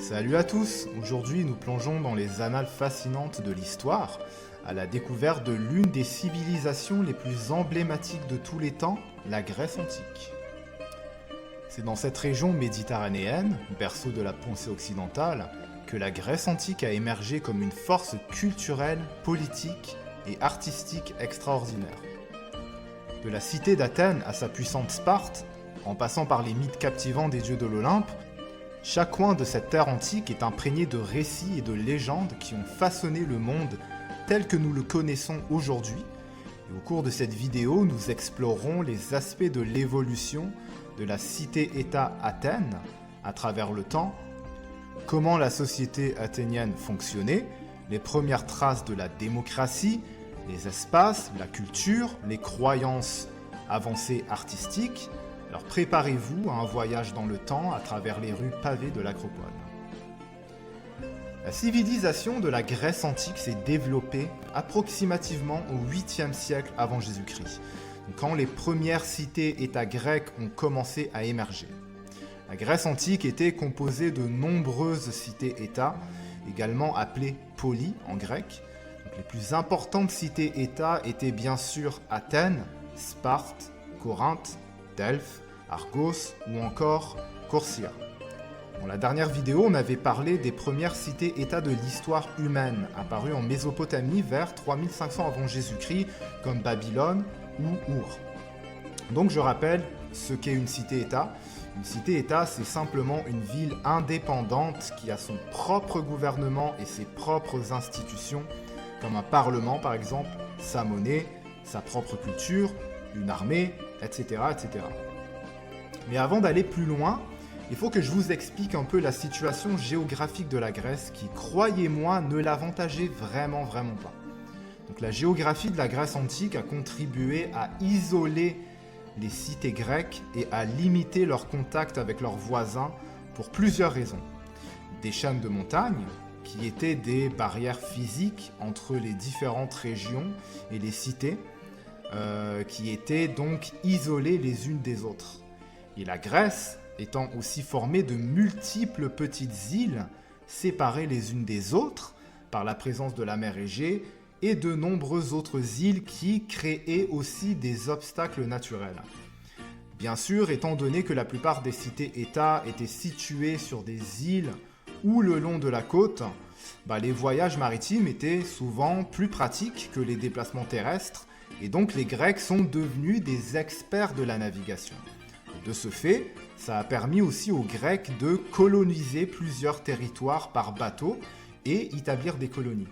Salut à tous. Aujourd'hui nous plongeons dans les annales fascinantes de l'histoire, à la découverte de l'une des civilisations les plus emblématiques de tous les temps, la Grèce antique. C'est dans cette région méditerranéenne, berceau de la pensée occidentale, que la Grèce antique a émergé comme une force culturelle, politique et artistique extraordinaire. De la cité d'Athènes à sa puissante Sparte, en passant par les mythes captivants des dieux de l'Olympe, chaque coin de cette terre antique est imprégné de récits et de légendes qui ont façonné le monde tel que nous le connaissons aujourd'hui. Et au cours de cette vidéo, nous explorerons les aspects de l'évolution de la cité-État Athènes à travers le temps, comment la société athénienne fonctionnait, les premières traces de la démocratie, les espaces, la culture, les croyances avancées artistiques. Alors préparez-vous à un voyage dans le temps à travers les rues pavées de l'Acropole. La civilisation de la Grèce antique s'est développée approximativement au 8e siècle avant Jésus-Christ, quand les premières cités-États grecques ont commencé à émerger. La Grèce antique était composée de nombreuses cités-États, également appelées polis en grec. Donc, les plus importantes cités-États étaient bien sûr Athènes, Sparte, Corinthe, Delphes, Argos ou encore Corcyra. Dans la dernière vidéo, on avait parlé des premières cités-États de l'histoire humaine, apparues en Mésopotamie vers 3500 avant Jésus-Christ, comme Babylone ou Our. Donc je rappelle ce qu'est une cité-État. Une cité-État, c'est simplement une ville indépendante qui a son propre gouvernement et ses propres institutions, comme un parlement par exemple, sa monnaie, sa propre culture, une armée, etc., etc. Mais avant d'aller plus loin, il faut que je vous explique un peu la situation géographique de la Grèce qui, croyez-moi, ne l'avantageait vraiment pas. Donc la géographie de la Grèce antique a contribué à isoler les cités grecques et à limiter leur contact avec leurs voisins pour plusieurs raisons. Des chaînes de montagnes, qui étaient des barrières physiques entre les différentes régions et les cités, qui étaient donc isolées les unes des autres. Et la Grèce étant aussi formée de multiples petites îles séparées les unes des autres par la présence de la mer Égée et de nombreuses autres îles qui créaient aussi des obstacles naturels. Bien sûr, étant donné que la plupart des cités-États étaient situées sur des îles ou le long de la côte, les voyages maritimes étaient souvent plus pratiques que les déplacements terrestres et donc les Grecs sont devenus des experts de la navigation. De ce fait, ça a permis aussi aux Grecs de coloniser plusieurs territoires par bateau et établir des colonies.